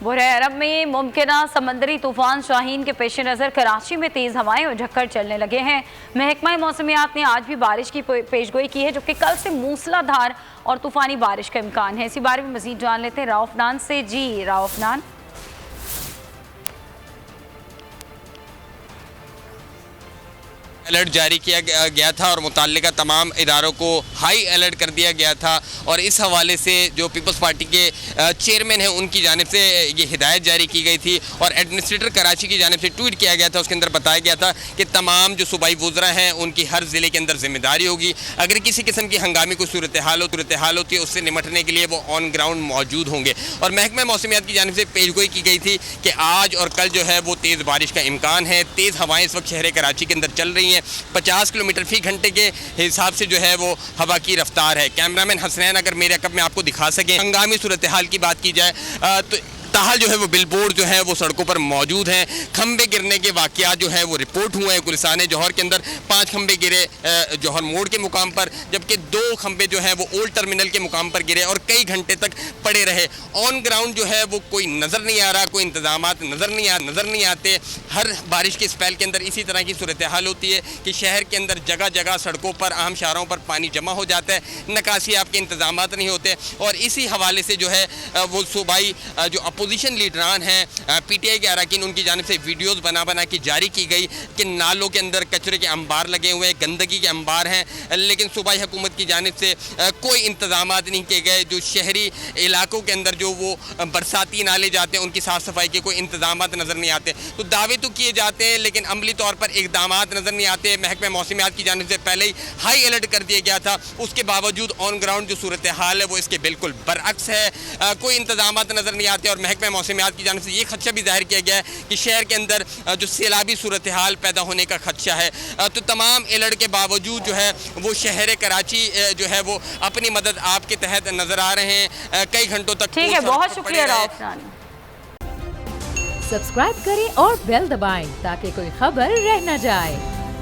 बुरे अरब में मुमकिना समंदरी तूफान शाहीन के पेश नज़र कराची में तेज़ हवाएं और झक्कर चलने लगे हैं। महकमा मौसमियात ने आज भी बारिश की पेशगोई की है, जबकि कल से मूसलाधार और तूफानी बारिश का इम्कान है। इसी बारे में मजीद जान लेते हैं राउफनान से। जी राउफनान, अलर्ट जारी किया गया था और मुतल्लिका तमाम इदारों को हाई अलर्ट कर दिया गया था और इस हवाले से जो पीपल्स पार्टी के चेयरमैन हैं उनकी जानिब से ये हिदायत जारी की गई थी और एडमिनिस्ट्रेटर कराची की जानिब से ट्वीट किया गया था। उसके अंदर बताया गया था कि तमाम जो सूबाई वुज़रा हैं उनकी हर ज़िले के अंदर जिम्मेदारी होगी। अगर किसी किस्म की हंगामी कोई सूरत हाल होती है उससे निमटने के लिए वो ऑन ग्राउंड मौजूद होंगे। और महकमा मौसमियात की जानिब से पेशगोई की गई थी कि आज और कल जो है वो तेज़ बारिश का इम्कान है। तेज़ हवाएँ इस वक्त शहर कराची के अंदर चल रही हैं। 50 किलोमीटर फी घंटे के हिसाब से जो है वो हवा की रफ्तार है। कैमरामैन हसनैन अगर मेरे अकब में आपको दिखा सकें, हंगामी सूरत हाल की बात की जाए तो ताहाल जो है वो बिलबोर्ड जो है वो सड़कों पर मौजूद हैं। खंबे गिरने के वाक़यात जो है वो रिपोर्ट हुए हैं। गुलिस्तान जौहर के अंदर 5 खंबे गिरे जौहर मोड़ के मुकाम पर, जबकि 2 खंबे जो है वो ओल्ड टर्मिनल के मुकाम पर गिरे और कई घंटे तक पड़े रहे। ऑन ग्राउंड जो है वो कोई नज़र नहीं आ रहा, कोई इंतजामात नज़र नहीं आते। हर बारिश के स्पेल के अंदर इसी तरह की सूरत हाल होती है कि शहर के अंदर जगह जगह सड़कों पर, अहम शाहरों पर पानी जमा हो जाता है, निकासी आपके इंतजामात नहीं होते। और इसी हवाले से जो है वो सूबाई जो अपोजिशन लीडरान हैं PTI के अरकान, उनकी जानिब से वीडियोस बना के जारी की गई कि नालों के अंदर कचरे के अंबार लगे हुए हैं, गंदगी के अंबार हैं, लेकिन सूबाई हुकूमत की जानिब से कोई इंतजामात नहीं किए गए। जो शहरी इलाकों के अंदर जो वो बरसाती नाले जाते हैं उनकी साफ़ सफाई के कोई इंतजामात नज़र नहीं आते। तो दावे तो किए जाते हैं लेकिन अमली तौर पर इकदामात नज़र नहीं आते। महकमा मौसमियात की जानिब से पहले ही हाई अलर्ट कर दिया गया था, उसके बावजूद ऑन ग्राउंड जो सूरत हाल है वो इसके बिल्कुल बरअक्स है। कोई इंतजामात नज़र नहीं आते और महकमा मौसमियात की जानिब से ये खदशा भी जाहिर किया गया है कि शहर के अंदर जो सैलाबी सूरत हाल पैदा होने का खदशा है। तो तमाम अलर्ट के बावजूद जो है वो शहर कराची जो है वो अपनी मदद आपके तहत नजर आ रहे हैं। कई घंटों तक ठीक है, बहुत शुक्रिया राउफनान। सब्सक्राइब करें और बेल दबाएं ताकि कोई खबर रह न जाए।